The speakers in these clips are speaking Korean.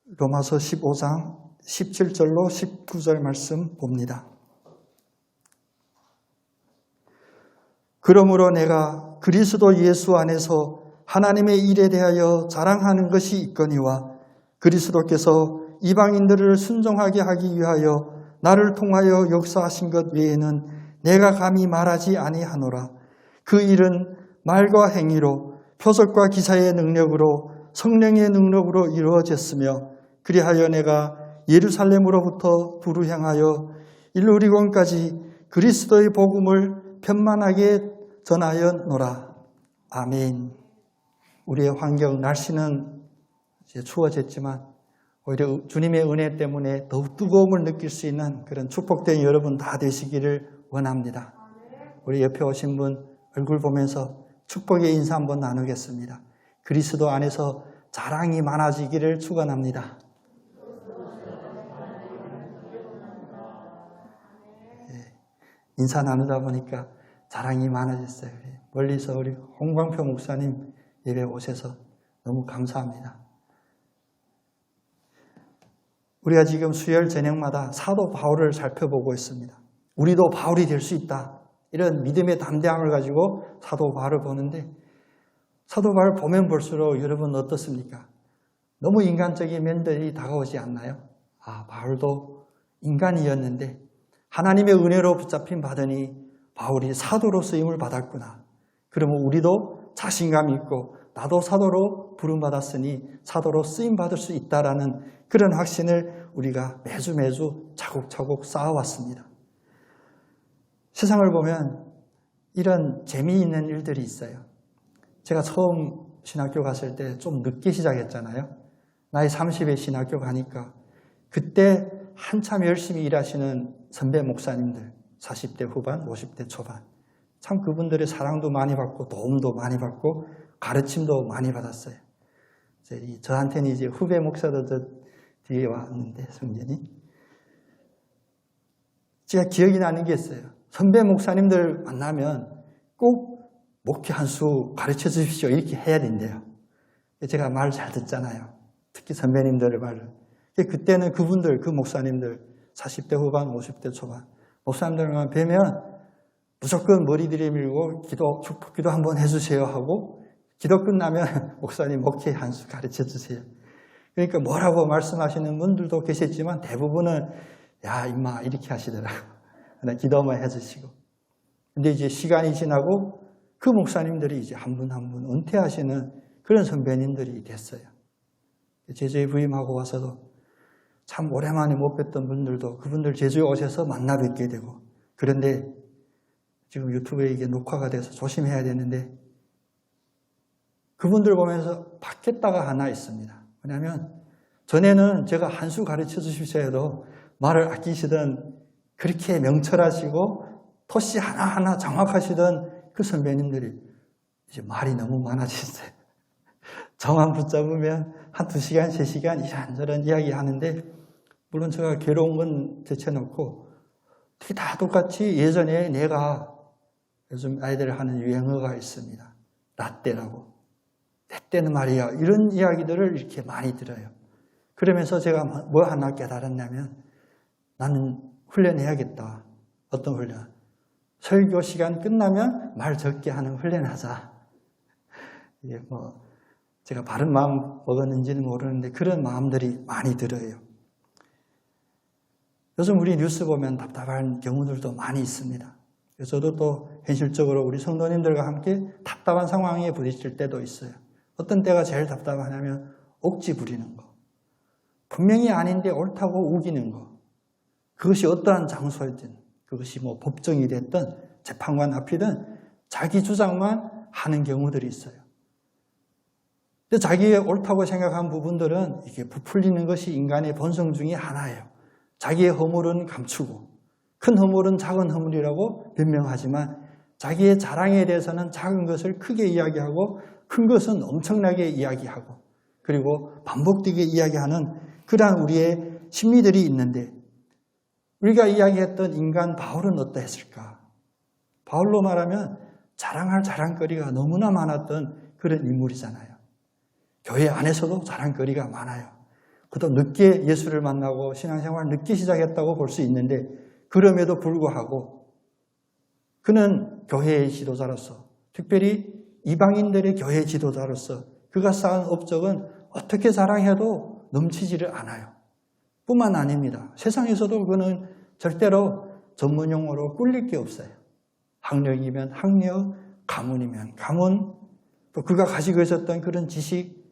로마서 15장 17절로 19절 말씀 봅니다. 그러므로 내가 그리스도 예수 안에서 하나님의 일에 대하여 자랑하는 것이 있거니와 그리스도께서 이방인들을 순종하게 하기 위하여 나를 통하여 역사하신 것 외에는 내가 감히 말하지 아니하노라. 그 일은 말과 행위로 표적과 기사의 능력으로 성령의 능력으로 이루어졌으며 그리하여 내가 예루살렘으로부터 두루 향하여 일루리곤까지 그리스도의 복음을 편만하게 전하였노라. 아멘. 우리의 환경, 날씨는 이제 추워졌지만 오히려 주님의 은혜 때문에 더욱 뜨거움을 느낄 수 있는 그런 축복된 여러분 다 되시기를 원합니다. 우리 옆에 오신 분 얼굴 보면서 축복의 인사 한번 나누겠습니다. 그리스도 안에서 자랑이 많아지기를 축원합니다. 인사 나누다 보니까 자랑이 많아졌어요. 멀리서 우리 홍광표 목사님 예배 오셔서 너무 감사합니다. 우리가 지금 수요일 저녁마다 사도 바울을 살펴보고 있습니다. 우리도 바울이 될 수 있다. 이런 믿음의 담대함을 가지고 사도 바울을 보는데 사도 바울 보면 볼수록 여러분 어떻습니까? 너무 인간적인 면들이 다가오지 않나요? 아, 바울도 인간이었는데 하나님의 은혜로 붙잡힌 받으니 바울이 사도로 쓰임을 받았구나. 그러면 우리도 자신감 있고 나도 사도로 부름받았으니 사도로 쓰임받을 수 있다라는 그런 확신을 우리가 매주 차곡차곡 쌓아왔습니다. 세상을 보면 이런 재미있는 일들이 있어요. 제가 처음 신학교 갔을 때 좀 늦게 시작했잖아요. 나이 30에 신학교 가니까 그때 한참 열심히 일하시는 선배 목사님들 40대 후반, 50대 초반 참 그분들의 사랑도 많이 받고 도움도 많이 받고 가르침도 많이 받았어요. 저한테는 이제 후배 목사도 저 뒤에 왔는데 성전이 제가 기억이 나는 게 있어요. 선배 목사님들 만나면 꼭 목회 한 수 가르쳐 주십시오 이렇게 해야 된대요. 제가 말 잘 듣잖아요. 특히 선배님들의 말을. 그때는 그분들, 그 목사님들 40대 후반, 50대 초반 목사님들만 뵈면 무조건 머리 들이밀고 축복 기도 한번 해주세요 하고 기도 끝나면 목사님 목회 한 수 가르쳐 주세요. 그러니까 뭐라고 말씀하시는 분들도 계셨지만 대부분은 야 임마 이렇게 하시더라고요. 기도만 해주시고. 근데 이제 시간이 지나고 그 목사님들이 이제 한 분 한 분 은퇴하시는 그런 선배님들이 됐어요. 제주에 부임하고 와서도 참 오랜만에 못 뵀던 분들도 그분들 제주에 오셔서 만나 뵙게 되고 그런데 지금 유튜브에 이게 녹화가 돼서 조심해야 되는데 그분들 보면서 바뀌었다가 하나 있습니다. 왜냐하면 전에는 제가 한 수 가르쳐 주십시오 해도 말을 아끼시던 그렇게 명철하시고 토시 하나하나 정확하시던 그 선배님들이 이제 말이 너무 많아지셨어요. 저만 붙잡으면 한 2시간, 3시간 이런저런 이야기 하는데 물론 제가 괴로운 건 제쳐놓고 어떻게 다 똑같이 예전에 내가 요즘 아이들 하는 유행어가 있습니다. 라떼라고. 내 때는 말이야. 이런 이야기들을 이렇게 많이 들어요. 그러면서 제가 뭐 하나 깨달았냐면 나는 훈련해야겠다. 어떤 훈련? 설교 시간 끝나면 말 적게 하는 훈련하자. 이게 제가 바른 마음 먹었는지는 모르는데 그런 마음들이 많이 들어요. 요즘 우리 뉴스 보면 답답한 경우들도 많이 있습니다. 저도 또 현실적으로 우리 성도님들과 함께 답답한 상황에 부딪힐 때도 있어요. 어떤 때가 제일 답답하냐면 억지 부리는 거. 분명히 아닌데 옳다고 우기는 거. 그것이 어떠한 장소였든 그것이 법정이 됐든 재판관 앞이든 자기 주장만 하는 경우들이 있어요. 근데 자기의 옳다고 생각한 부분들은 이게 부풀리는 것이 인간의 본성 중에 하나예요. 자기의 허물은 감추고 큰 허물은 작은 허물이라고 변명하지만 자기의 자랑에 대해서는 작은 것을 크게 이야기하고 큰 것은 엄청나게 이야기하고 그리고 반복되게 이야기하는 그러한 우리의 심리들이 있는데 우리가 이야기했던 인간 바울은 어떠했을까? 바울로 말하면 자랑할 자랑거리가 너무나 많았던 그런 인물이잖아요. 교회 안에서도 자랑거리가 많아요. 그도 늦게 예수를 만나고 신앙생활을 늦게 시작했다고 볼 수 있는데 그럼에도 불구하고 그는 교회의 지도자로서 특별히 이방인들의 교회 지도자로서 그가 쌓은 업적은 어떻게 자랑해도 넘치지를 않아요. 뿐만 아닙니다. 세상에서도 그는 절대로 전문용어로 꿀릴 게 없어요. 학력이면 학력, 가문이면 가문, 또 그가 가지고 있었던 그런 지식,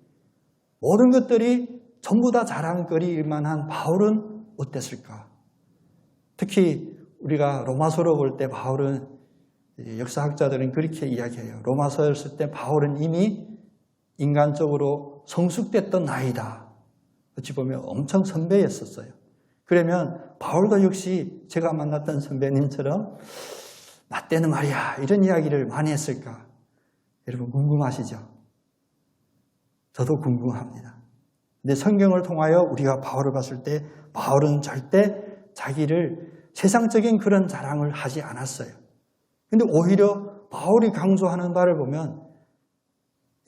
모든 것들이 전부 다 자랑거리일 만한 바울은 어땠을까? 특히 우리가 로마서로 볼 때 바울은, 역사학자들은 그렇게 이야기해요. 로마서였을 때 바울은 이미 인간적으로 성숙됐던 나이다. 어찌 보면 엄청 선배였었어요. 그러면 바울도 역시 제가 만났던 선배님처럼 나 때는 말이야 이런 이야기를 많이 했을까? 여러분 궁금하시죠? 저도 궁금합니다. 근데 성경을 통하여 우리가 바울을 봤을 때 바울은 절대 자기를 세상적인 그런 자랑을 하지 않았어요. 근데 오히려 바울이 강조하는 바를 보면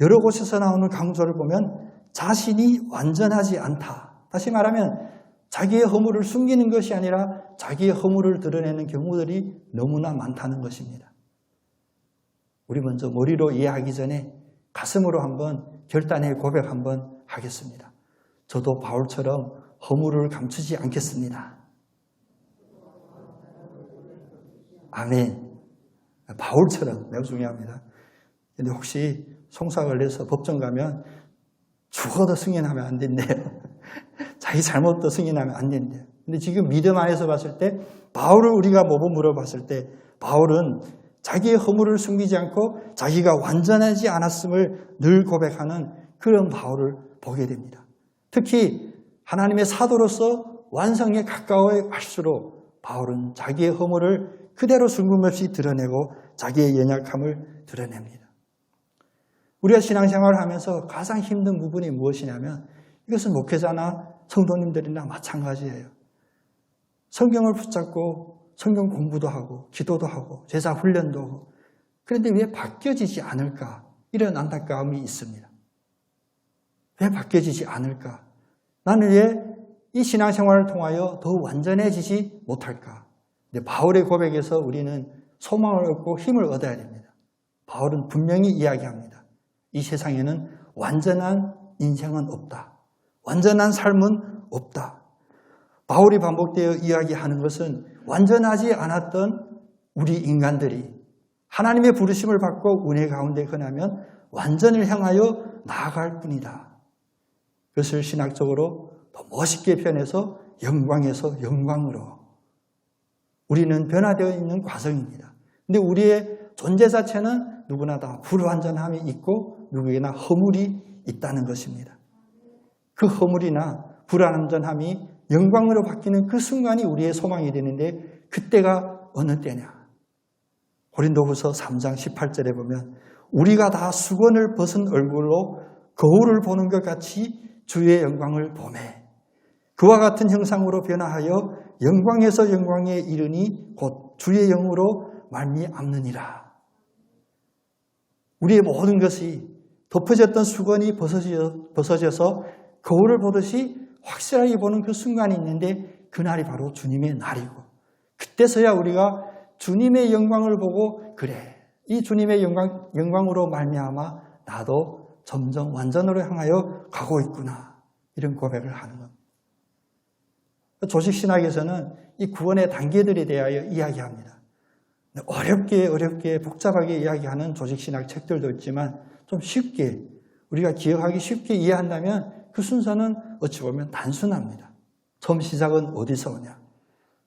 여러 곳에서 나오는 강조를 보면 자신이 완전하지 않다. 다시 말하면 자기의 허물을 숨기는 것이 아니라 자기의 허물을 드러내는 경우들이 너무나 많다는 것입니다. 우리 먼저 머리로 이해하기 전에 가슴으로 한번 결단의 고백 한번 하겠습니다. 저도 바울처럼 허물을 감추지 않겠습니다. 아멘. 바울처럼 매우 중요합니다. 근데 혹시 송사 걸려서 법정 가면 죽어도 승인하면 안 된대요. 자기 잘못도 승인하면 안 된대요. 근데 지금 믿음 안에서 봤을 때 바울을 우리가 뭐고 물어봤을 때 바울은 자기의 허물을 숨기지 않고 자기가 완전하지 않았음을 늘 고백하는 그런 바울을 보게 됩니다. 특히 하나님의 사도로서 완성에 가까워 갈수록 바울은 자기의 허물을 그대로 숨김없이 드러내고 자기의 연약함을 드러냅니다. 우리가 신앙생활을 하면서 가장 힘든 부분이 무엇이냐면 이것은 목회자나 성도님들이나 마찬가지예요. 성경을 붙잡고 성경 공부도 하고 기도도 하고 제자 훈련도 하고 그런데 왜 바뀌어지지 않을까? 이런 안타까움이 있습니다. 왜 바뀌어지지 않을까? 나는 왜 이 신앙생활을 통하여 더 완전해지지 못할까? 근데 바울의 고백에서 우리는 소망을 얻고 힘을 얻어야 됩니다. 바울은 분명히 이야기합니다. 이 세상에는 완전한 인생은 없다. 완전한 삶은 없다. 바울이 반복되어 이야기하는 것은 완전하지 않았던 우리 인간들이 하나님의 부르심을 받고 은혜 가운데 거하면 완전을 향하여 나아갈 뿐이다. 그것을 신학적으로 더 멋있게 표현해서 영광에서 영광으로 우리는 변화되어 있는 과정입니다. 근데 우리의 존재 자체는 누구나 다 불완전함이 있고 누구에게나 허물이 있다는 것입니다. 그 허물이나 불완전함이 영광으로 바뀌는 그 순간이 우리의 소망이 되는데 그때가 어느 때냐? 고린도후서 3장 18절에 보면 우리가 다 수건을 벗은 얼굴로 거울을 보는 것 같이 주의 영광을 보매 그와 같은 형상으로 변화하여 영광에서 영광에 이르니 곧 주의 영으로 말미암느니라. 우리의 모든 것이 덮어졌던 수건이 벗어져서 거울을 보듯이 확실하게 보는 그 순간이 있는데 그날이 바로 주님의 날이고 그때서야 우리가 주님의 영광을 보고 그래 이 주님의 영광으로 말미암아 나도 점점 완전으로 향하여 가고 있구나 이런 고백을 하는 겁니다. 조직신학에서는 이 구원의 단계들에 대하여 이야기합니다. 어렵게 복잡하게 이야기하는 조직신학 책들도 있지만 좀 쉽게 우리가 기억하기 쉽게 이해한다면 그 순서는 어찌 보면 단순합니다. 처음 시작은 어디서 오냐?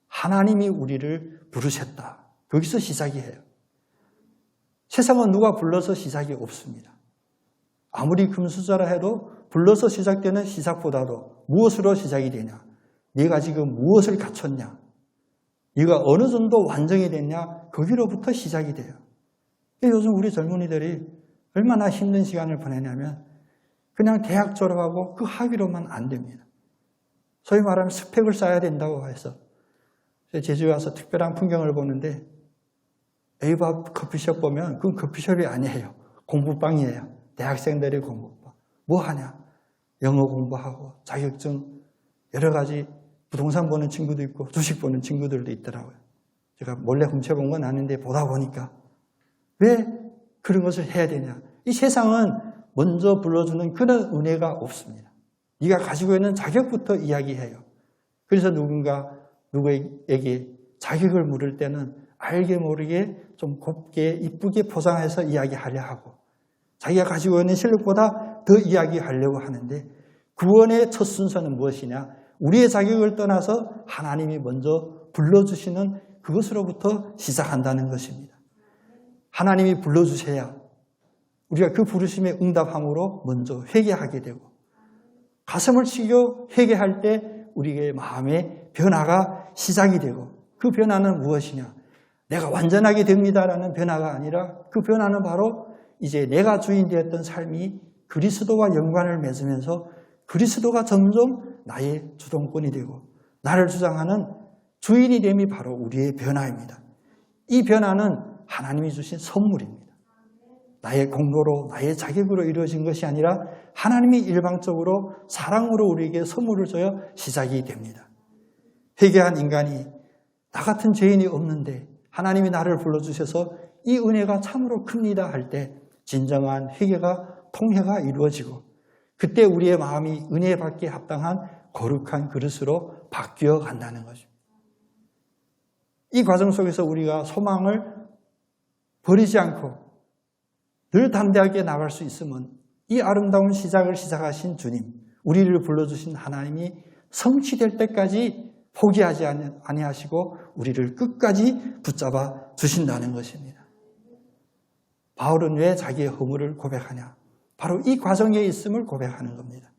하나님이 우리를 부르셨다. 거기서 시작이에요. 세상은 누가 불러서 시작이 없습니다. 아무리 금수저라 해도 불러서 시작되는 시작보다도 무엇으로 시작이 되냐? 네가 지금 무엇을 갖췄냐? 네가 어느 정도 완성이 됐냐? 거기로부터 시작이 돼요. 요즘 우리 젊은이들이 얼마나 힘든 시간을 보내냐면 그냥 대학 졸업하고 그 학위로만 안 됩니다. 소위 말하면 스펙을 쌓아야 된다고 해서 제주에 와서 특별한 풍경을 보는데 에이바 커피숍 보면 그건 커피숍이 아니에요. 공부방이에요. 대학생들의 공부방. 뭐 하냐? 영어 공부하고 자격증 여러 가지 부동산 보는 친구도 있고 주식 보는 친구들도 있더라고요. 제가 몰래 훔쳐본 건 아닌데 보다 보니까 왜 그런 것을 해야 되냐. 이 세상은 먼저 불러주는 그런 은혜가 없습니다. 네가 가지고 있는 자격부터 이야기해요. 그래서 누구에게 자격을 물을 때는 알게 모르게 좀 곱게 이쁘게 포장해서 이야기하려 하고 자기가 가지고 있는 실력보다 더 이야기하려고 하는데 구원의 첫 순서는 무엇이냐? 우리의 자격을 떠나서 하나님이 먼저 불러주시는 그것으로부터 시작한다는 것입니다. 하나님이 불러주셔야 우리가 그 부르심에 응답함으로 먼저 회개하게 되고 가슴을 치고 회개할 때 우리의 마음의 변화가 시작이 되고 그 변화는 무엇이냐? 내가 완전하게 됩니다라는 변화가 아니라 그 변화는 바로 이제 내가 주인 되었던 삶이 그리스도와 연관을 맺으면서 그리스도가 점점 나의 주동권이 되고 나를 주장하는 주인이 됨이 바로 우리의 변화입니다. 이 변화는 하나님이 주신 선물입니다. 나의 공로로 나의 자격으로 이루어진 것이 아니라 하나님이 일방적으로 사랑으로 우리에게 선물을 줘야 시작이 됩니다. 회개한 인간이 나 같은 죄인이 없는데 하나님이 나를 불러주셔서 이 은혜가 참으로 큽니다 할 때 진정한 회개가 통회가 이루어지고 그때 우리의 마음이 은혜 받기에 합당한 거룩한 그릇으로 바뀌어 간다는 것입니다. 이 과정 속에서 우리가 소망을 버리지 않고 늘 담대하게 나갈 수 있으면 이 아름다운 시작을 시작하신 주님, 우리를 불러주신 하나님이 성취될 때까지 포기하지 아니하시고 우리를 끝까지 붙잡아 주신다는 것입니다. 바울은 왜 자기의 허물을 고백하냐? 바로 이 과정에 있음을 고백하는 겁니다.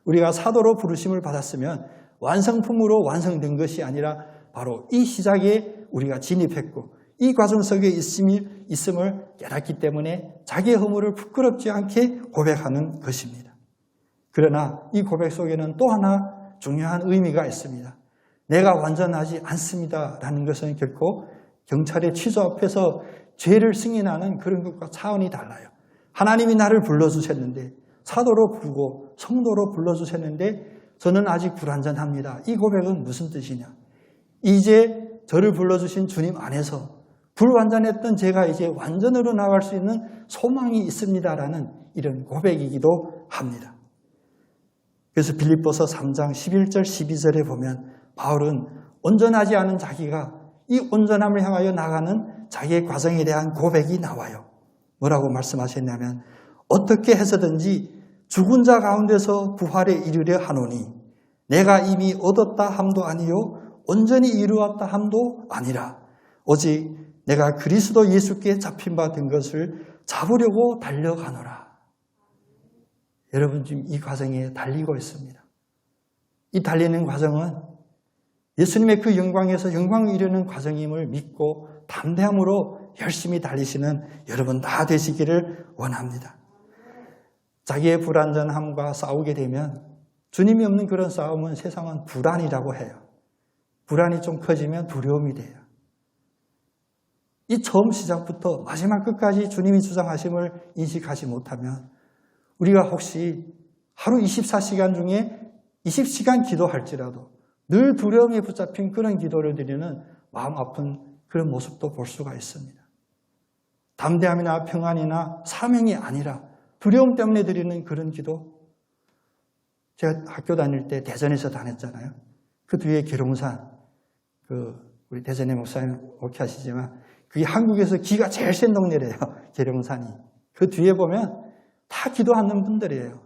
우리가 사도로 부르심을 받았으면 완성품으로 완성된 것이 아니라 바로 이 시작에 우리가 진입했고 이 과정 속에 있음을 깨닫기 때문에 자기의 허물을 부끄럽지 않게 고백하는 것입니다. 그러나 이 고백 속에는 또 하나 중요한 의미가 있습니다. 내가 완전하지 않습니다라는 것은 결코 경찰의 취조 앞에서 죄를 승인하는 그런 것과 차원이 달라요. 하나님이 나를 불러주셨는데 사도로 부르고 성도로 불러주셨는데 저는 아직 불완전합니다. 이 고백은 무슨 뜻이냐? 이제 저를 불러주신 주님 안에서 불완전했던 제가 이제 완전으로 나갈 수 있는 소망이 있습니다라는 이런 고백이기도 합니다. 그래서 빌립보서 3장 11절 12절에 보면 바울은 온전하지 않은 자기가 이 온전함을 향하여 나가는 자기의 과정에 대한 고백이 나와요. 뭐라고 말씀하셨냐면 어떻게 해서든지 죽은 자 가운데서 부활에 이르려 하노니 내가 이미 얻었다 함도 아니요 온전히 이루었다 함도 아니라 오직 내가 그리스도 예수께 잡힌 바 된 것을 잡으려고 달려가노라. 여러분 지금 이 과정에 달리고 있습니다. 이 달리는 과정은 예수님의 그 영광에서 영광을 이루는 과정임을 믿고 담대함으로 열심히 달리시는 여러분 다 되시기를 원합니다. 자기의 불완전함과 싸우게 되면 주님이 없는 그런 싸움은 세상은 불안이라고 해요. 불안이 좀 커지면 두려움이 돼요. 이 처음 시작부터 마지막 끝까지 주님이 주장하심을 인식하지 못하면 우리가 혹시 하루 24시간 중에 20시간 기도할지라도 늘 두려움에 붙잡힌 그런 기도를 드리는 마음 아픈 그런 모습도 볼 수가 있습니다. 담대함이나 평안이나 사명이 아니라 두려움 때문에 드리는 그런 기도. 제가 학교 다닐 때 대전에서 다녔잖아요. 그 뒤에 계룡산, 우리 대전의 목사님 목회하시지만 그게 한국에서 기가 제일 센 동네래요. 계룡산이. 그 뒤에 보면 다 기도하는 분들이에요.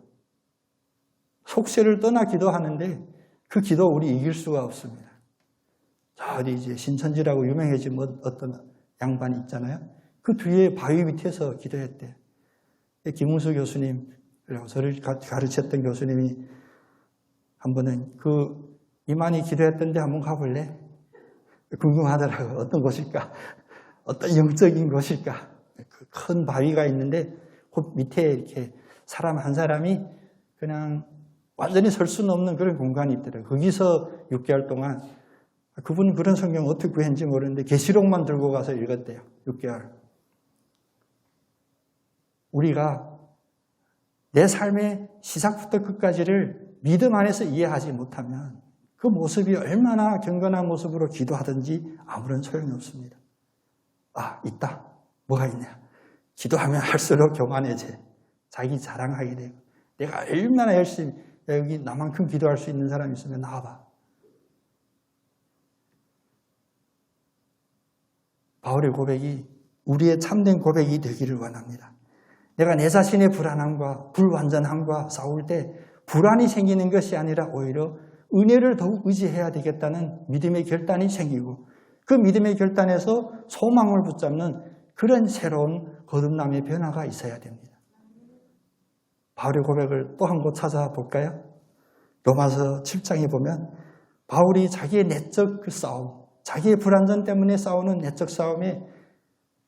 속세를 떠나 기도하는데 그 기도 우리 이길 수가 없습니다. 저 어디 이제 신천지라고 유명해진 어떤 양반이 있잖아요. 그 뒤에 바위 밑에서 기도했대요. 김웅수 교수님, 그리고 저를 가르쳤던 교수님이 한 번은 이만희 기도했던데 한번 가볼래? 궁금하더라고요. 어떤 곳일까? 어떤 영적인 곳일까? 그 큰 바위가 있는데 그 밑에 이렇게 사람 한 사람이 그냥 완전히 설 수는 없는 그런 공간이 있더라고요. 거기서 6개월 동안 그분은 그런 성경 어떻게 구했는지 모르는데 계시록만 들고 가서 읽었대요. 6개월. 우리가 내 삶의 시작부터 끝까지를 믿음 안에서 이해하지 못하면 그 모습이 얼마나 경건한 모습으로 기도하든지 아무런 소용이 없습니다. 아, 있다. 뭐가 있냐. 기도하면 할수록 교만해져. 자기 자랑하게 되고. 내가 얼마나 열심히, 여기 나만큼 기도할 수 있는 사람이 있으면 나와봐. 바울의 고백이 우리의 참된 고백이 되기를 원합니다. 내가 내 자신의 불안함과 불완전함과 싸울 때 불안이 생기는 것이 아니라 오히려 은혜를 더욱 의지해야 되겠다는 믿음의 결단이 생기고 그 믿음의 결단에서 소망을 붙잡는 그런 새로운 거듭남의 변화가 있어야 됩니다. 바울의 고백을 또 한 곳 찾아볼까요? 로마서 7장에 보면 바울이 자기의 내적 그 싸움, 자기의 불완전 때문에 싸우는 내적 싸움에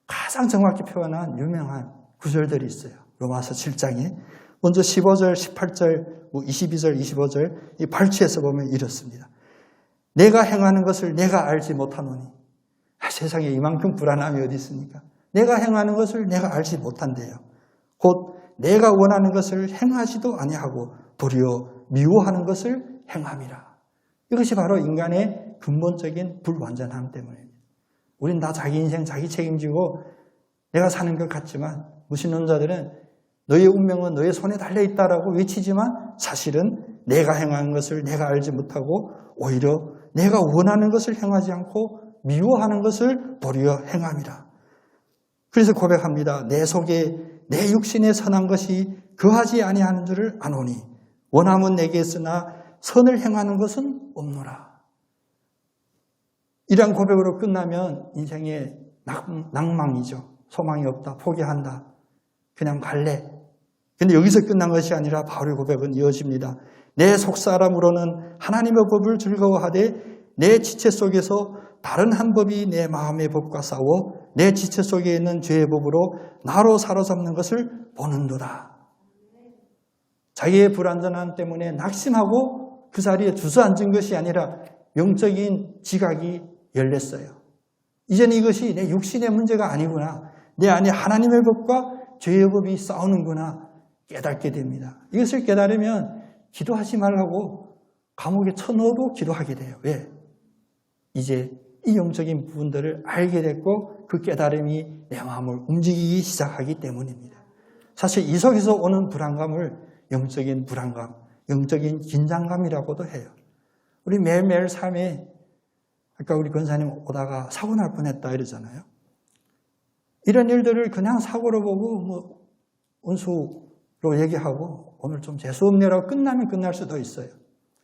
가장 정확히 표현한 유명한 구절들이 있어요. 로마서 7장에 먼저 15절, 18절, 22절, 25절 이 발치에서 보면 이렇습니다. 내가 행하는 것을 내가 알지 못하노니 세상에 이만큼 불안함이 어디 있습니까? 내가 행하는 것을 내가 알지 못한대요. 곧 내가 원하는 것을 행하지도 아니하고 도리어 미워하는 것을 행함이라. 이것이 바로 인간의 근본적인 불완전함 때문입니다. 우린 다 자기 인생 자기 책임지고 내가 사는 것 같지만 무신론자들은 너의 운명은 너의 손에 달려있다라고 외치지만 사실은 내가 행하는 것을 내가 알지 못하고 오히려 내가 원하는 것을 행하지 않고 미워하는 것을 도리어 행함이라. 그래서 고백합니다. 내 속에 내 육신에 선한 것이 거하지 아니하는 줄을 아노니 원함은 내게 있으나 선을 행하는 것은 없노라. 이러한 고백으로 끝나면 인생의 낭망이죠. 소망이 없다. 포기한다. 그냥 갈래. 근데 여기서 끝난 것이 아니라 바울의 고백은 이어집니다. 내 속사람으로는 하나님의 법을 즐거워하되 내 지체 속에서 다른 한 법이 내 마음의 법과 싸워 내 지체 속에 있는 죄의 법으로 나로 사로잡는 것을 보는도다. 자기의 불완전함 때문에 낙심하고 그 자리에 주저앉은 것이 아니라 영적인 지각이 열렸어요. 이제는 이것이 내 육신의 문제가 아니구나. 내 안에 하나님의 법과 죄의 법이 싸우는구나 깨닫게 됩니다. 이것을 깨달으면 기도하지 말라고 감옥에 쳐넣어도 기도하게 돼요. 왜? 이제 이 영적인 부분들을 알게 됐고 그 깨달음이 내 마음을 움직이기 시작하기 때문입니다. 사실 이 속에서 오는 불안감을 영적인 불안감, 영적인 긴장감이라고도 해요. 우리 매일매일 삶에 아까 우리 권사님 오다가 사고 날 뻔했다 이러잖아요. 이런 일들을 그냥 사고로 보고 운수로 얘기하고 오늘 좀 재수없네라고 끝나면 끝날 수도 있어요.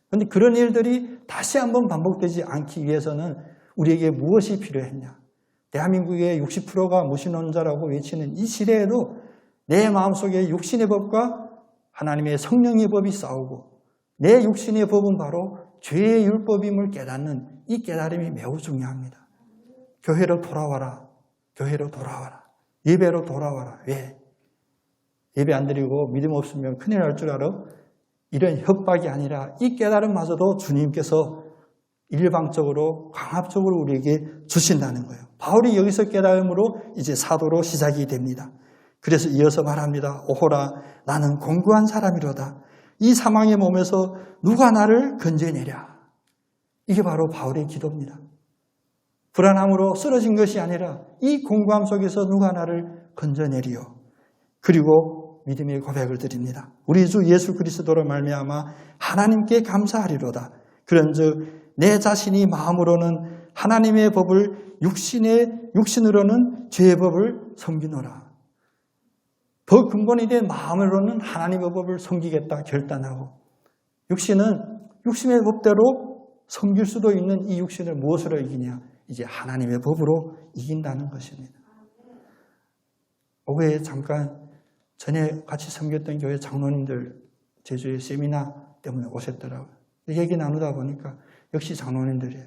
그런데 그런 일들이 다시 한번 반복되지 않기 위해서는 우리에게 무엇이 필요했냐. 대한민국의 60%가 무신론자라고 외치는 이 시대에도 내 마음속에 육신의 법과 하나님의 성령의 법이 싸우고 내 육신의 법은 바로 죄의 율법임을 깨닫는 이 깨달음이 매우 중요합니다. 교회로 돌아와라. 교회로 돌아와라. 예배로 돌아와라. 왜? 예배 안 드리고 믿음 없으면 큰일 날 줄 알아? 이런 협박이 아니라 이 깨달음마저도 주님께서 일방적으로 강압적으로 우리에게 주신다는 거예요. 바울이 여기서 깨달음으로 이제 사도로 시작이 됩니다. 그래서 이어서 말합니다. 오호라 나는 공고한 사람이로다. 이 사망의 몸에서 누가 나를 건져내랴. 이게 바로 바울의 기도입니다. 불안함으로 쓰러진 것이 아니라 이 공고함 속에서 누가 나를 건져내리요. 그리고 믿음의 고백을 드립니다. 우리 주 예수 그리스도로 말미암아 하나님께 감사하리로다. 그런즉 내 자신이 마음으로는 하나님의 법을 육신으로는 죄의 법을 섬기노라. 더 근본이 된 마음으로는 하나님의 법을 섬기겠다 결단하고 육신은 육신의 법대로 섬길 수도 있는 이 육신을 무엇으로 이기냐? 이제 하나님의 법으로 이긴다는 것입니다. 오후에 잠깐 전에 같이 섬겼던 교회 장로님들 제주의 세미나 때문에 오셨더라고요. 얘기 나누다 보니까 역시 장로님들이에요.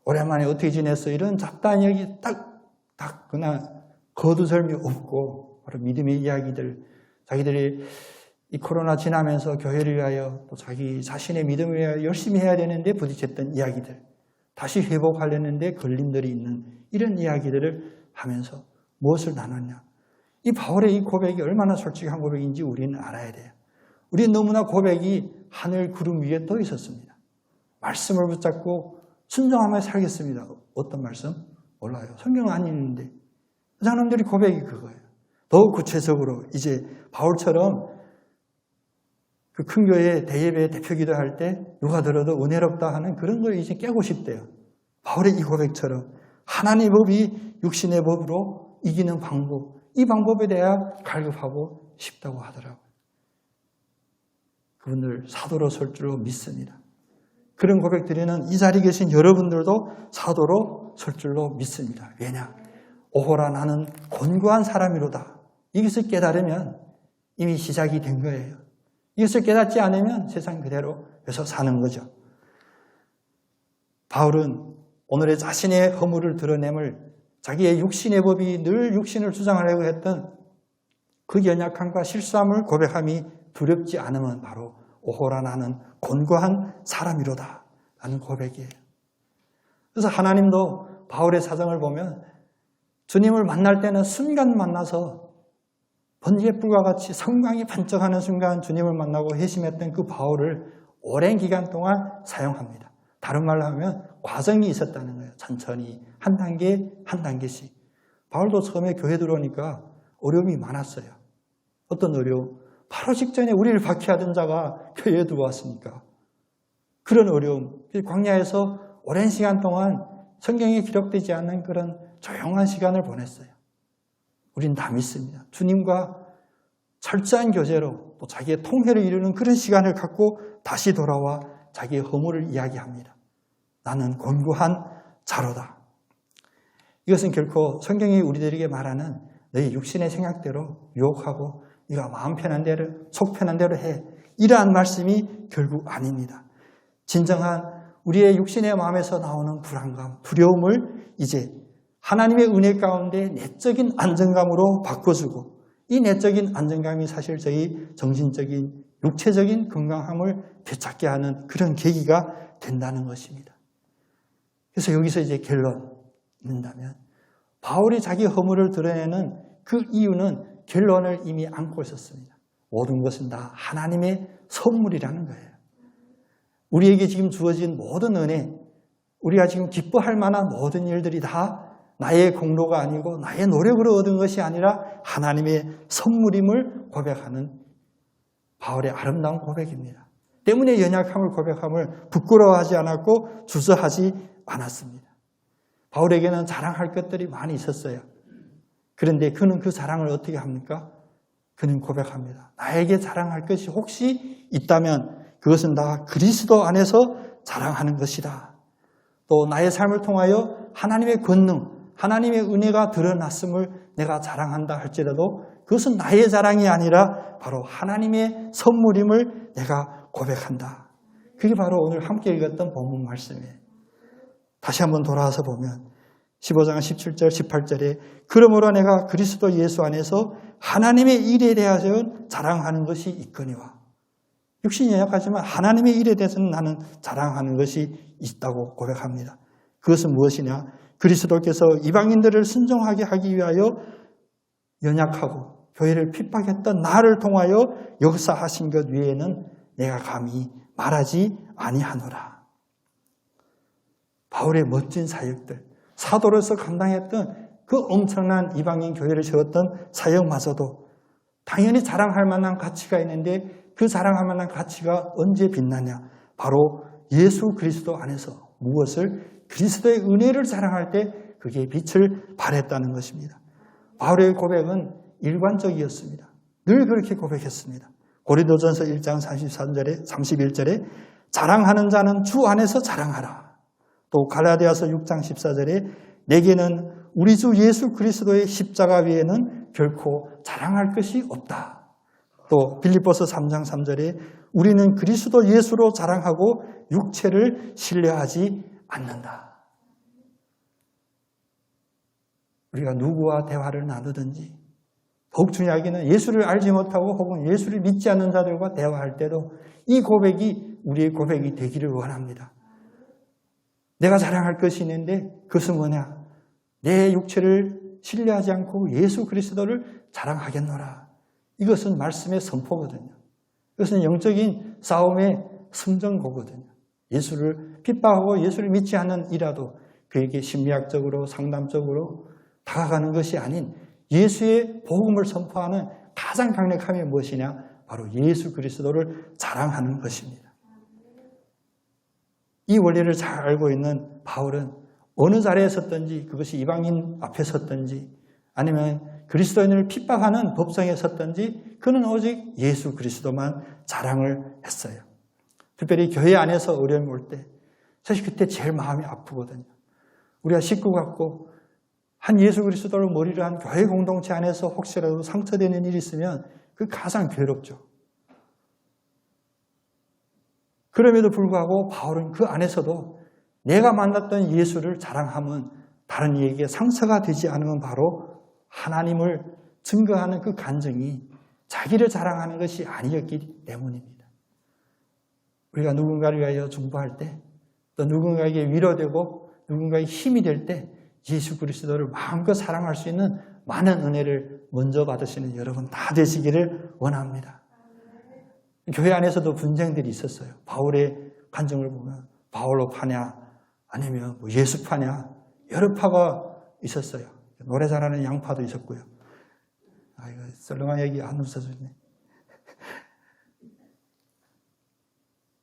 오랜만에 어떻게 지냈어? 이런 잡다한 얘기 딱 그냥 거두절미 없고 바로 믿음의 이야기들, 자기들이 이 코로나 지나면서 교회를 위하여 또 자기 자신의 믿음을 위하여 열심히 해야 되는데 부딪혔던 이야기들, 다시 회복하려는데 걸림들이 있는 이런 이야기들을 하면서 무엇을 나눴냐? 이 바울의 이 고백이 얼마나 솔직한 고백인지 우리는 알아야 돼요. 우리는 너무나 고백이 하늘 구름 위에 떠 있었습니다. 말씀을 붙잡고 순종하며 살겠습니다. 어떤 말씀? 몰라요. 성경은 안 읽는데. 그 사람들이 고백이 그거예요. 더욱 구체적으로 이제 바울처럼 그 큰 교회 대예배 대표 기도할 때 누가 들어도 은혜롭다 하는 그런 걸 이제 깨고 싶대요. 바울의 이 고백처럼 하나님의 법이 육신의 법으로 이기는 방법, 이 방법에 대해 갈급하고 싶다고 하더라고요. 그분들 사도로 설 줄로 믿습니다. 그런 고백 드리는 이 자리에 계신 여러분들도 사도로 설 줄로 믿습니다. 왜냐? 오호라 나는 곤고한 사람이로다. 이것을 깨달으면 이미 시작이 된 거예요. 이것을 깨닫지 않으면 세상 그대로 여기서 사는 거죠. 바울은 오늘의 자신의 허물을 드러냄을 자기의 육신의 법이 늘 육신을 주장하려고 했던 그 연약함과 실수함을 고백함이 두렵지 않으면 바로 오호라 나는 곤고한 사람이로다 라는 고백이에요. 그래서 하나님도 바울의 사정을 보면 주님을 만날 때는 순간 만나서 번개의 불과 같이 성광이 반짝하는 순간 주님을 만나고 회심했던 그 바울을 오랜 기간 동안 사용합니다. 다른 말로 하면 과정이 있었다는 거예요. 천천히 한 단계 한 단계씩. 바울도 처음에 교회 들어오니까 어려움이 많았어요. 어떤 어려움? 바로 직전에 우리를 박해하던 자가 교회에 들어왔으니까. 그런 어려움. 광야에서 오랜 시간 동안 성경에 기록되지 않는 그런 조용한 시간을 보냈어요. 우린 다 믿습니다. 주님과 철저한 교제로 또 자기의 통회를 이루는 그런 시간을 갖고 다시 돌아와 자기의 허물을 이야기합니다. 나는 곤고한 자로다. 이것은 결코 성경이 우리들에게 말하는 너희 육신의 생각대로 유혹하고 네가 마음 편한 대로 속 편한 대로 해. 이러한 말씀이 결국 아닙니다. 진정한 우리의 육신의 마음에서 나오는 불안감, 두려움을 이제 하나님의 은혜 가운데 내적인 안정감으로 바꿔주고 이 내적인 안정감이 사실 저희 정신적인, 육체적인 건강함을 되찾게 하는 그런 계기가 된다는 것입니다. 그래서 여기서 이제 결론 낸다면 바울이 자기 허물을 드러내는 그 이유는 결론을 이미 안고 있었습니다. 모든 것은 다 하나님의 선물이라는 거예요. 우리에게 지금 주어진 모든 은혜, 우리가 지금 기뻐할 만한 모든 일들이 다 나의 공로가 아니고 나의 노력으로 얻은 것이 아니라 하나님의 선물임을 고백하는 바울의 아름다운 고백입니다. 때문에 연약함을 고백함을 부끄러워하지 않았고 주저하지 않았습니다. 바울에게는 자랑할 것들이 많이 있었어요. 그런데 그는 그 자랑을 어떻게 합니까? 그는 고백합니다. 나에게 자랑할 것이 혹시 있다면 그것은 다 그리스도 안에서 자랑하는 것이다. 또 나의 삶을 통하여 하나님의 권능, 하나님의 은혜가 드러났음을 내가 자랑한다 할지라도 그것은 나의 자랑이 아니라 바로 하나님의 선물임을 내가 고백한다. 그게 바로 오늘 함께 읽었던 본문 말씀이에요. 다시 한번 돌아와서 보면 15장 17절 18절에 그러므로 내가 그리스도 예수 안에서 하나님의 일에 대하여 자랑하는 것이 있거니와 육신이 연약하지만 하나님의 일에 대해서는 나는 자랑하는 것이 있다고 고백합니다. 그것은 무엇이냐? 그리스도께서 이방인들을 순종하게 하기 위하여 연약하고 교회를 핍박했던 나를 통하여 역사하신 것 외에는 내가 감히 말하지 아니하노라. 바울의 멋진 사역들, 사도로서 감당했던 그 엄청난 이방인 교회를 세웠던 사역마저도 당연히 자랑할 만한 가치가 있는데 그 자랑할 만한 가치가 언제 빛나냐? 바로 예수 그리스도 안에서 무엇을? 그리스도의 은혜를 자랑할 때 그게 빛을 발했다는 것입니다. 바울의 고백은 일관적이었습니다. 늘 그렇게 고백했습니다. 고린도전서 1장 31절에 자랑하는 자는 주 안에서 자랑하라. 또 갈라디아서 6장 14절에 내게는 우리 주 예수 그리스도의 십자가 외에는 결코 자랑할 것이 없다. 또 빌립보서 3장 3절에 우리는 그리스도 예수로 자랑하고 육체를 신뢰하지 않는다. 우리가 누구와 대화를 나누든지 더욱 중요하게는 예수를 알지 못하고 혹은 예수를 믿지 않는 자들과 대화할 때도 이 고백이 우리의 고백이 되기를 원합니다. 내가 자랑할 것이 있는데 그것은 뭐냐? 내 육체를 신뢰하지 않고 예수 그리스도를 자랑하겠노라. 이것은 말씀의 선포거든요. 이것은 영적인 싸움의 승전고거든요. 예수를 핍박하고 예수를 믿지 않는 이라도 그에게 심리학적으로 상담적으로 다가가는 것이 아닌 예수의 복음을 선포하는 가장 강력함이 무엇이냐? 바로 예수 그리스도를 자랑하는 것입니다. 이 원리를 잘 알고 있는 바울은 어느 자리에 섰든지 그것이 이방인 앞에 섰든지 아니면 그리스도인을 핍박하는 법정에 섰든지 그는 오직 예수 그리스도만 자랑을 했어요. 특별히 교회 안에서 어려움이 올 때 사실 그때 제일 마음이 아프거든요. 우리가 식구 같고 한 예수 그리스도를 머리로 한 교회 공동체 안에서 혹시라도 상처되는 일이 있으면 그 가장 괴롭죠. 그럼에도 불구하고 바울은 그 안에서도 내가 만났던 예수를 자랑하면 다른 이에게 상처가 되지 않으면 바로 하나님을 증거하는 그 간증이 자기를 자랑하는 것이 아니었기 때문입니다. 우리가 누군가를 위하여 중보할 때 또 누군가에게 위로되고 누군가의 힘이 될 때 예수 그리스도를 마음껏 사랑할 수 있는 많은 은혜를 먼저 받으시는 여러분 다 되시기를 원합니다. 교회 안에서도 분쟁들이 있었어요. 바울의 간증을 보면 바울로 파냐 아니면 뭐 예수 파냐 여러 파가 있었어요. 노래 잘하는 양파도 있었고요. 이거 썰렁한 얘기 안 웃어주네.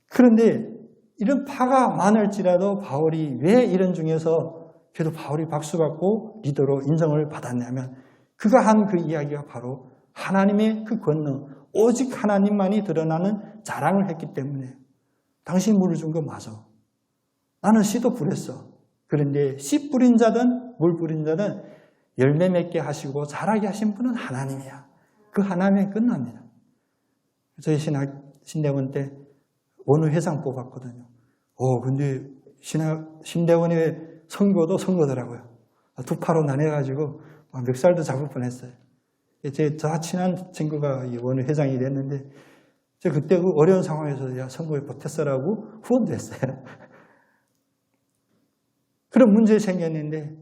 그런데 이런 파가 많을지라도 바울이 왜 이런 중에서 그래도 바울이 박수받고 리더로 인정을 받았냐면 그가 한 그 이야기가 바로 하나님의 그 권능, 오직 하나님만이 드러나는 자랑을 했기 때문에 당신 물을 준 거 맞아. 나는 씨도 뿌렸어. 그런데 씨 뿌린 자든 물 뿌린 자든 열매 맺게 하시고 자라게 하신 분은 하나님이야. 그 하나님에 끝납니다. 저희 신대원 때 원우 회장 뽑았거든요. 근데 신대원의 선거도 선거더라고요. 두 파로 나뉘어가지고 멱살도 잡을 뻔했어요. 저 친한 친구가 원우 회장이 됐는데 제가 그때 그 어려운 상황에서 야 선거에 버텼어라고 후원도 했어요. 그런 문제 생겼는데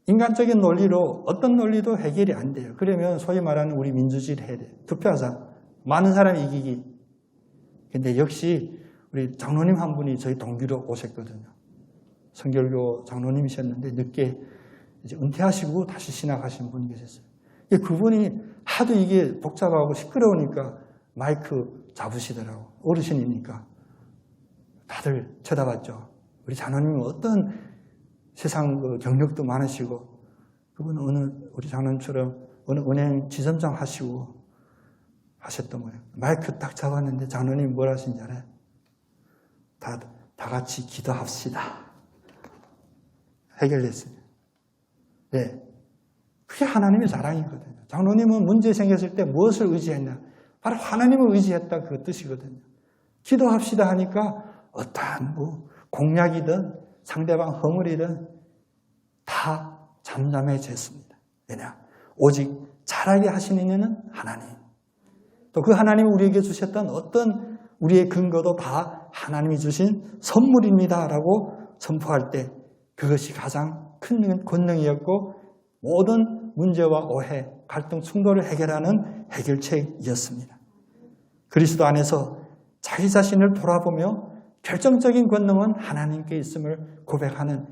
인간적인 논리로 어떤 논리도 해결이 안 돼요. 그러면 소위 말하는 우리 민주주의를 해야 돼요. 투표하자. 많은 사람이 이기기. 근데 역시 우리 장로님 한 분이 저희 동기로 오셨거든요. 성결교 장로님이셨는데 늦게 이제 은퇴하시고 다시 신학하신 분이 계셨어요. 그분이 하도 이게 복잡하고 시끄러우니까 마이크 잡으시더라고. 어르신이니까. 다들 쳐다봤죠. 우리 장로님은 어떤 세상 경력도 많으시고 그분은 우리 장로님처럼 어느 은행 지점장 하시고 하셨던 거예요. 마이크 딱 잡았는데 장로님이 뭘 하신지 알아요? 다 같이 기도합시다. 해결됐어요. 네. 그게 하나님의 자랑이거든요. 장로님은 문제 생겼을 때 무엇을 의지했냐? 바로 하나님을 의지했다 그 뜻이거든요. 기도합시다 하니까 어떠한 공약이든 상대방 허물이든 다 잠잠해졌습니다. 왜냐? 오직 잘하게 하시는 이는 하나님. 또 그 하나님이 우리에게 주셨던 어떤 우리의 근거도 다 하나님이 주신 선물입니다라고 선포할 때 그것이 가장 큰 권능이었고 모든 문제와 오해, 갈등, 충돌을 해결하는 해결책이었습니다. 그리스도 안에서 자기 자신을 돌아보며 결정적인 권능은 하나님께 있음을 고백하는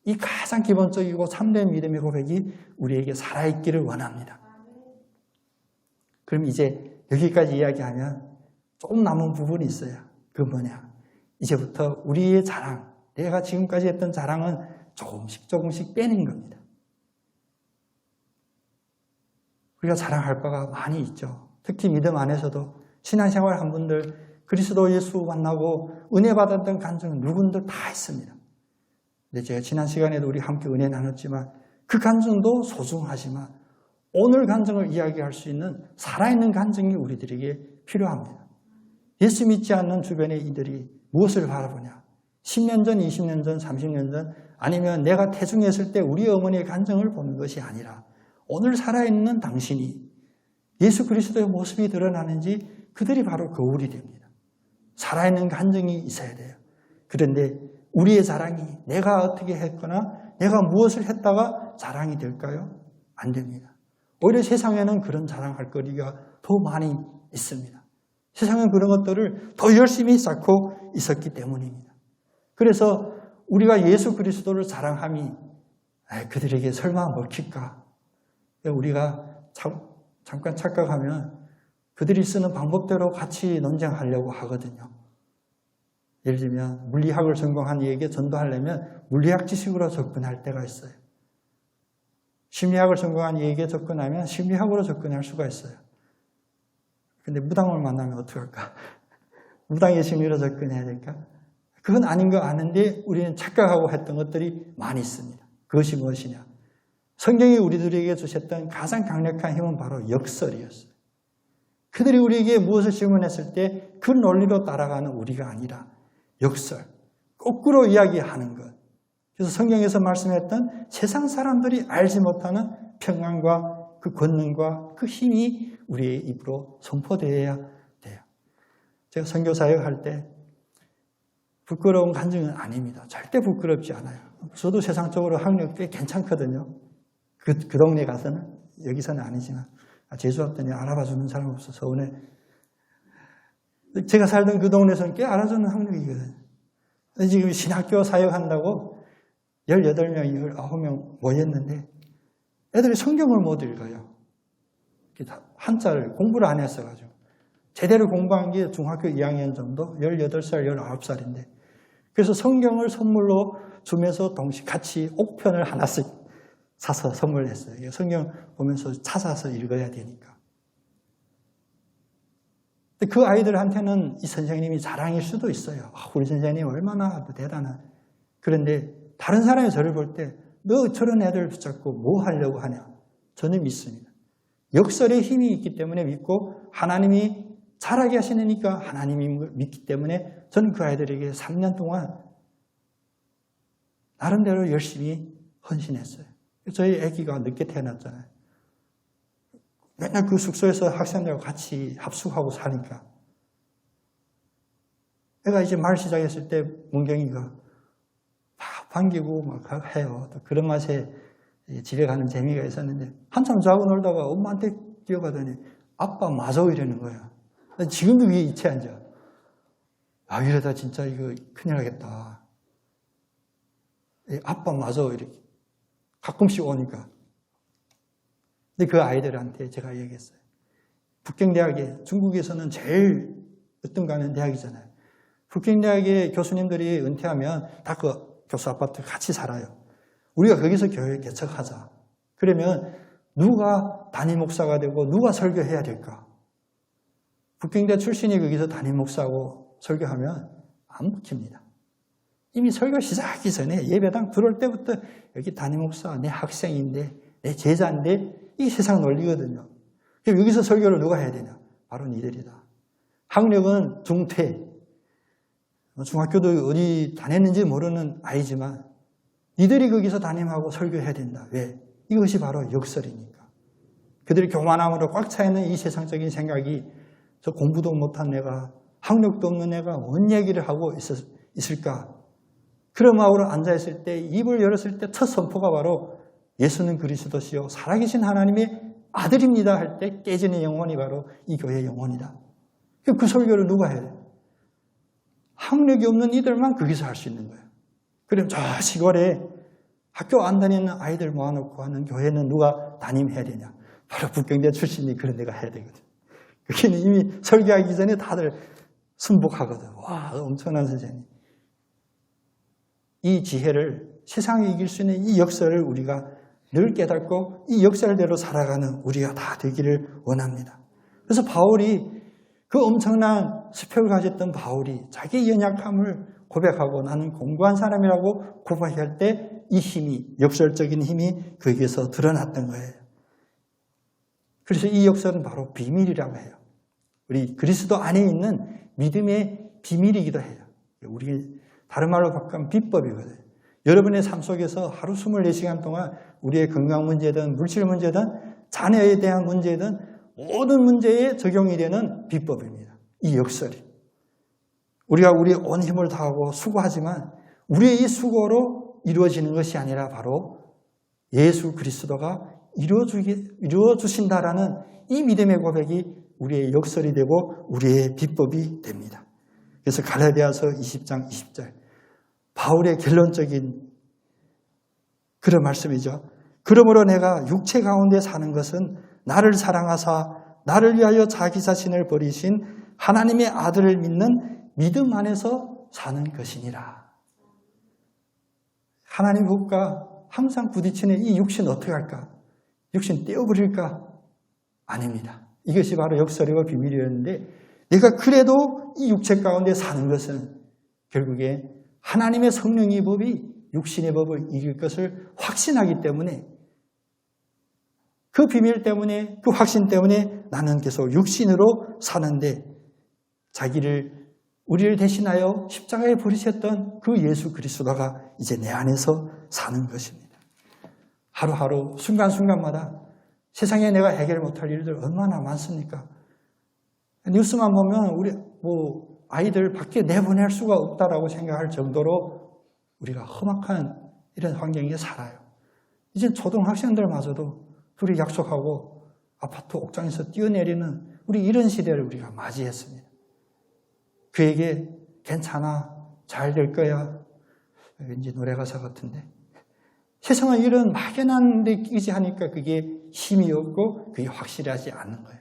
이 가장 기본적이고 참된 믿음의 고백이 우리에게 살아있기를 원합니다. 그럼 이제 여기까지 이야기하면 조금 남은 부분이 있어요. 그 뭐냐? 이제부터 우리의 자랑, 내가 지금까지 했던 자랑은 조금씩 빼는 겁니다. 우리가 자랑할 바가 많이 있죠. 특히 믿음 안에서도 신앙생활 한 분들 그리스도 예수 만나고 은혜 받았던 간증은 누군들 다 있습니다. 근데 제가 지난 시간에도 우리 함께 은혜 나눴지만 그 간증도 소중하지만 오늘 간증을 이야기할 수 있는 살아있는 간증이 우리들에게 필요합니다. 예수 믿지 않는 주변의 이들이 무엇을 바라보냐? 10년 전, 20년 전, 30년 전 아니면 내가 태중했을 때 우리 어머니의 간증을 보는 것이 아니라 오늘 살아있는 당신이 예수 그리스도의 모습이 드러나는지 그들이 바로 거울이 됩니다. 살아있는 간증이 있어야 돼요. 그런데 우리의 자랑이 내가 어떻게 했거나 내가 무엇을 했다가 자랑이 될까요? 안 됩니다. 오히려 세상에는 그런 자랑할 거리가 더 많이 있습니다. 세상은 그런 것들을 더 열심히 쌓고 있었기 때문입니다. 그래서 우리가 예수 그리스도를 자랑함이 그들에게 설마 먹힐까? 우리가 잠깐 착각하면 그들이 쓰는 방법대로 같이 논쟁하려고 하거든요. 예를 들면 물리학을 전공한 이에게 전도하려면 물리학 지식으로 접근할 때가 있어요. 심리학을 전공한 이에게 접근하면 심리학으로 접근할 수가 있어요. 근데 무당을 만나면 어떡할까? 무당의 심리로 접근해야 될까? 그건 아닌 거 아는데 우리는 착각하고 했던 것들이 많이 있습니다. 그것이 무엇이냐? 성경이 우리들에게 주셨던 가장 강력한 힘은 바로 역설이었어요. 그들이 우리에게 무엇을 질문했을 때 그 논리로 따라가는 우리가 아니라 역설, 거꾸로 이야기하는 것. 그래서 성경에서 말씀했던 세상 사람들이 알지 못하는 평안과 그 권능과 그 힘이 우리의 입으로 선포되어야 돼요. 제가 선교 사역할 때 부끄러운 간증은 아닙니다. 절대 부끄럽지 않아요. 저도 세상적으로 학력 꽤 괜찮거든요. 그 동네 가서는, 여기서는 아니지만 제주 왔더니 알아봐 주는 사람 없어서 서운해. 제가 살던 그 동네에서는 꽤 알아주는 학력이거든요. 지금 신학교 사역한다고 18명이 19명 모였는데 애들이 성경을 못 읽어요. 한자를 공부를 안 했어가지고. 제대로 공부한 게 중학교 2학년 정도, 18살, 19살인데. 그래서 성경을 선물로 주면서 동시에 같이 옥편을 하나씩 사서 선물했어요. 성경 보면서 찾아서 읽어야 되니까. 근데 그 아이들한테는 이 선생님이 자랑일 수도 있어요. 우리 선생님 얼마나 대단한. 그런데 다른 사람이 저를 볼 때 너 저런 애들 붙잡고 뭐 하려고 하냐. 저는 믿습니다. 역설의 힘이 있기 때문에 믿고 하나님이 잘하게 하시니까 하나님이 믿기 때문에 저는 그 아이들에게 3년 동안 나름대로 열심히 헌신했어요. 저희 아기가 늦게 태어났잖아요. 맨날 그 숙소에서 학생들과 같이 합숙하고 사니까. 애가 이제 말 시작했을 때 문경이가 막 반기고 막 해요. 또 그런 맛에 집에 가는 재미가 있었는데 한참 자고 놀다가 엄마한테 뛰어가더니 아빠 마저 이러는 거야. 지금도 위에 이체 앉아. 이러다 진짜 이거 큰일 나겠다. 아빠 마저 이렇게 가끔씩 오니까. 근데 그 아이들한테 제가 얘기했어요. 북경대학에 중국에서는 제일 으뜸가는 대학이잖아요. 북경대학의 교수님들이 은퇴하면 다 그 교수 아파트 같이 살아요. 우리가 거기서 교회 개척하자. 그러면 누가 담임 목사가 되고 누가 설교해야 될까? 북경대 출신이 거기서 담임 목사하고 설교하면 안 먹힙니다. 이미 설교 시작하기 전에 예배당 들어올 때부터 여기 담임 목사 내 학생인데 내 제자인데 이게 세상 논리거든요. 그럼 여기서 설교를 누가 해야 되냐? 바로 니들이다. 학력은 중퇴. 중학교도 어디 다녔는지 모르는 아이지만 니들이 거기서 담임하고 설교해야 된다. 왜? 이것이 바로 역설이니까. 그들이 교만함으로 꽉 차 있는 이 세상적인 생각이 저 공부도 못한 애가 학력도 없는 애가 뭔 얘기를 하고 있을까? 그런 마음으로 앉아있을 때 입을 열었을 때 첫 선포가 바로 예수는 그리스도시요 살아계신 하나님의 아들입니다 할 때 깨지는 영혼이 바로 이 교회의 영혼이다. 그 설교를 누가 해야 돼? 학력이 없는 이들만 거기서 할 수 있는 거예요. 그럼 저 시골에 학교 안 다니는 아이들 모아놓고 하는 교회는 누가 담임해야 되냐? 바로 북경대 출신이 그런 데가 해야 되거든. 거기는 이미 설교하기 전에 다들 순복하거든. 와, 엄청난 선생님. 이 지혜를 세상에 이길 수 있는 이 역사를 우리가 늘 깨닫고 이 역사대로 살아가는 우리가 다 되기를 원합니다. 그래서 바울이 그 엄청난 스펙을 가졌던 바울이 자기의 연약함을 고백하고 나는 공고한 사람이라고 고백할 때 이 힘이, 역설적인 힘이 그에게서 드러났던 거예요. 그래서 이 역설은 바로 비밀이라고 해요. 우리 그리스도 안에 있는 믿음의 비밀이기도 해요. 우리 다른 말로 바꾸면 비법이거든요. 여러분의 삶 속에서 하루 24시간 동안 우리의 건강 문제든 물질 문제든 자녀에 대한 문제든 모든 문제에 적용이 되는 비법입니다. 이 역설이. 우리가 우리의 온 힘을 다하고 수고하지만 우리의 이 수고로 이루어지는 것이 아니라 바로 예수 그리스도가 이루어주신다라는 이 믿음의 고백이 우리의 역설이 되고 우리의 비법이 됩니다. 그래서 갈라디아서 20장 20절 바울의 결론적인 그런 말씀이죠. 그러므로 내가 육체 가운데 사는 것은 나를 사랑하사 나를 위하여 자기 자신을 버리신 하나님의 아들을 믿는 믿음 안에서 사는 것이니라. 하나님 법과 항상 부딪히는 이 육신 어떻게 할까? 육신 떼어버릴까? 아닙니다. 이것이 바로 역설이고 비밀이었는데 내가 그래도 이 육체 가운데 사는 것은 결국에 하나님의 성령의 법이 육신의 법을 이길 것을 확신하기 때문에 그 비밀 때문에 그 확신 때문에 나는 계속 육신으로 사는데 우리를 대신하여 십자가에 버리셨던 그 예수 그리스도가 이제 내 안에서 사는 것입니다. 하루하루 순간순간마다 세상에 내가 해결 못할 일들 얼마나 많습니까? 뉴스만 보면 우리 아이들 밖에 내보낼 수가 없다라고 생각할 정도로 우리가 험악한 이런 환경에 살아요. 이제 초등학생들마저도 둘이 약속하고 아파트 옥상에서 뛰어내리는 우리 이런 시대를 우리가 맞이했습니다. 그에게 괜찮아, 잘 될 거야. 왠지 노래 가사 같은데. 세상은 이런 막연한 데 의지하니까 그게 힘이 없고 그게 확실하지 않는 거예요.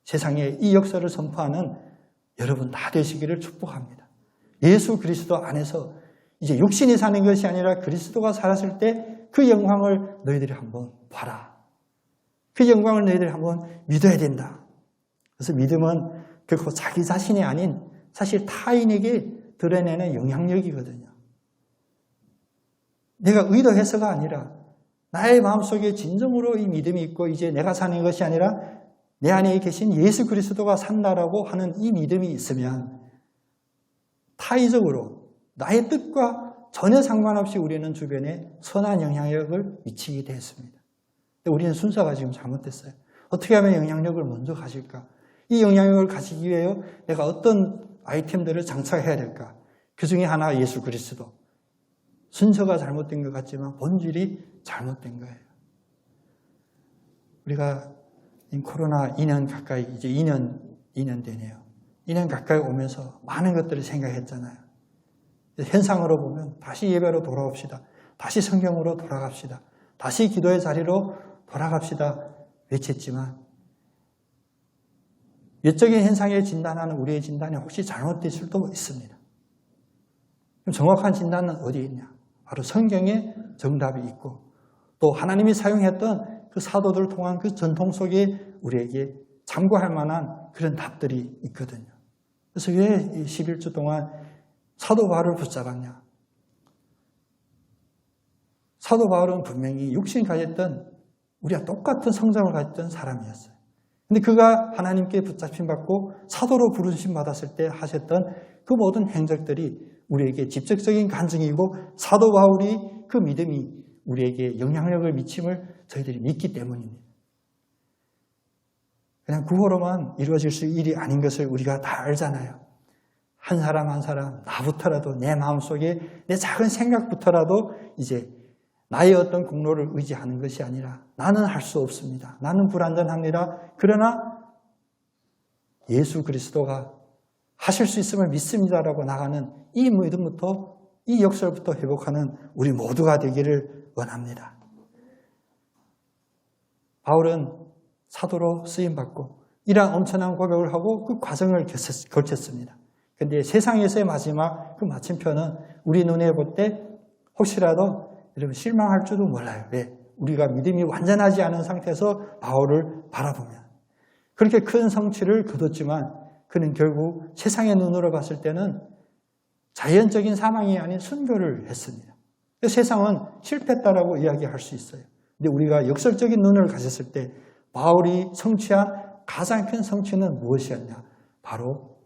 세상에 이 역사를 선포하는 여러분 다 되시기를 축복합니다. 예수 그리스도 안에서 이제 육신이 사는 것이 아니라 그리스도가 살았을 때 그 영광을 너희들이 한번 봐라. 그 영광을 너희들이 한번 믿어야 된다. 그래서 믿음은 결코 자기 자신이 아닌 사실 타인에게 드러내는 영향력이거든요. 내가 의도해서가 아니라 나의 마음속에 진정으로 이 믿음이 있고 이제 내가 사는 것이 아니라 내 안에 계신 예수 그리스도가 산다라고 하는 이 믿음이 있으면 타의적으로 나의 뜻과 전혀 상관없이 우리는 주변에 선한 영향력을 미치게 되었습니다. 우리는 순서가 지금 잘못됐어요. 어떻게 하면 영향력을 먼저 가질까? 이 영향력을 가지기 위해 내가 어떤 아이템들을 장착해야 될까? 그 중에 하나 예수 그리스도. 순서가 잘못된 것 같지만 본질이 잘못된 거예요. 우리가 코로나 2년 가까이, 이제 2년 되네요. 2년 가까이 오면서 많은 것들을 생각했잖아요. 현상으로 보면 다시 예배로 돌아옵시다. 다시 성경으로 돌아갑시다. 다시 기도의 자리로 돌아갑시다. 외쳤지만 외적인 현상에 진단하는 우리의 진단이 혹시 잘못될 수도 있습니다. 그럼 정확한 진단은 어디에 있냐? 바로 성경에 정답이 있고 또 하나님이 사용했던 그 사도들을 통한 그 전통 속에 우리에게 참고할 만한 그런 답들이 있거든요. 그래서 왜 11주 동안 사도 바울을 붙잡았냐? 사도 바울은 분명히 육신 가졌던 우리와 똑같은 성장을 가졌던 사람이었어요. 근데 그가 하나님께 붙잡힘 받고 사도로 부르심 받았을 때 하셨던 그 모든 행적들이 우리에게 직접적인 간증이고 사도 바울이 그 믿음이 우리에게 영향력을 미침을 저희들이 믿기 때문입니다. 그냥 구호로만 이루어질 수 일이 아닌 것을 우리가 다 알잖아요. 한 사람 한 사람, 나부터라도 내 마음속에 내 작은 생각부터라도 이제 나의 어떤 공로를 의지하는 것이 아니라 나는 할 수 없습니다. 나는 불완전합니다. 그러나 예수 그리스도가 하실 수 있음을 믿습니다라고 나가는 이 믿음부터 이 역설부터 회복하는 우리 모두가 되기를 원합니다. 바울은 사도로 쓰임받고 이러한 엄청난 고백을 하고 그 과정을 거쳤습니다. 그런데 세상에서의 마지막 그 마침표는 우리 눈에 볼 때 혹시라도 여러분 실망할 줄도 몰라요. 왜? 우리가 믿음이 완전하지 않은 상태에서 바울을 바라보면 그렇게 큰 성취를 거뒀지만 그는 결국 세상의 눈으로 봤을 때는 자연적인 사망이 아닌 순교를 했습니다. 세상은 실패했다라고 이야기할 수 있어요. 근데 우리가 역설적인 눈을 가졌을 때 바울이 성취한 가장 큰 성취는 무엇이었냐? 바로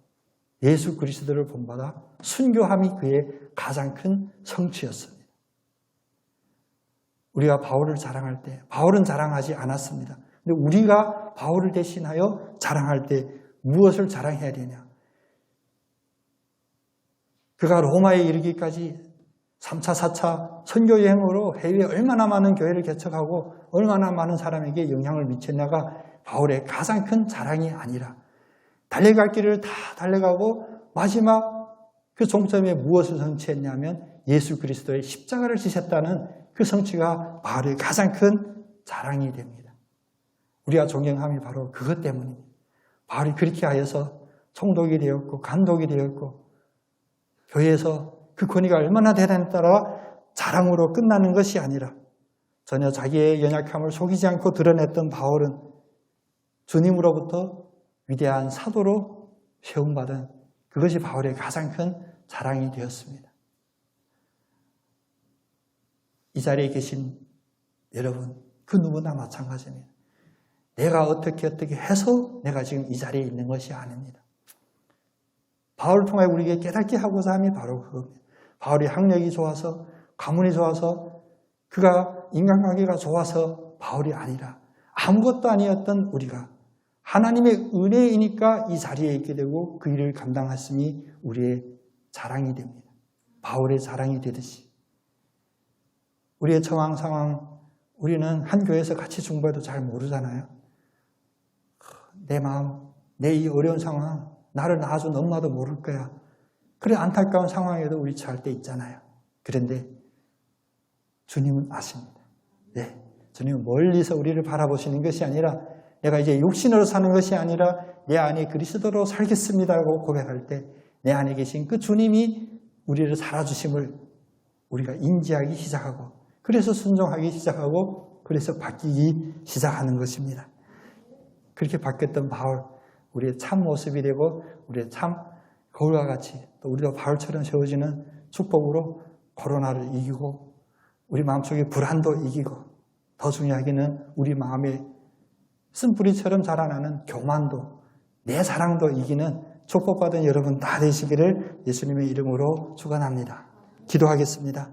예수 그리스도를 본받아 순교함이 그의 가장 큰 성취였습니다. 우리가 바울을 자랑할 때 바울은 자랑하지 않았습니다. 근데 우리가 바울을 대신하여 자랑할 때 무엇을 자랑해야 되냐? 그가 로마에 이르기까지 3차, 4차 선교 여행으로 해외에 얼마나 많은 교회를 개척하고 얼마나 많은 사람에게 영향을 미쳤냐가 바울의 가장 큰 자랑이 아니라 달려갈 길을 다 달려가고 마지막 그 종점에 무엇을 성취했냐면 예수 그리스도의 십자가를 지셨다는 그 성취가 바울의 가장 큰 자랑이 됩니다. 우리가 존경함이 바로 그것 때문입니다. 바울이 그렇게 하여서 총독이 되었고 간독이 되었고 교회에서 그 권위가 얼마나 대단했다라 자랑으로 끝나는 것이 아니라 전혀 자기의 연약함을 속이지 않고 드러냈던 바울은 주님으로부터 위대한 사도로 세움받은 그것이 바울의 가장 큰 자랑이 되었습니다. 이 자리에 계신 여러분, 그 누구나 마찬가지입니다. 내가 어떻게 해서 내가 지금 이 자리에 있는 것이 아닙니다. 바울을 통해 우리에게 깨닫게 하고자 함이 바로 그겁니다. 바울이 학력이 좋아서, 가문이 좋아서, 그가 인간관계가 좋아서 바울이 아니라 아무것도 아니었던 우리가 하나님의 은혜이니까 이 자리에 있게 되고 그 일을 감당했음이 우리의 자랑이 됩니다. 바울의 자랑이 되듯이. 우리의 처한 상황, 우리는 한 교회에서 같이 중보해도 잘 모르잖아요. 내 마음, 내 이 어려운 상황, 나를 낳아준 엄마도 모를 거야. 그래 안타까운 상황에도 우리 처할 때 있잖아요. 그런데 주님은 아십니다. 네, 주님은 멀리서 우리를 바라보시는 것이 아니라 내가 이제 육신으로 사는 것이 아니라 내 안에 그리스도로 살겠습니다라고 고백할 때 내 안에 계신 그 주님이 우리를 살아주심을 우리가 인지하기 시작하고 그래서 순종하기 시작하고 그래서 바뀌기 시작하는 것입니다. 그렇게 바뀌었던 바울, 우리의 참 모습이 되고 우리의 참 거울과 같이 또 우리도 바울처럼 세워지는 축복으로 코로나를 이기고 우리 마음속의 불안도 이기고 더 중요하게는 우리 마음에 쓴뿌리처럼 자라나는 교만도 내 사랑도 이기는 축복받은 여러분 다 되시기를 예수님의 이름으로 축원합니다. 기도하겠습니다.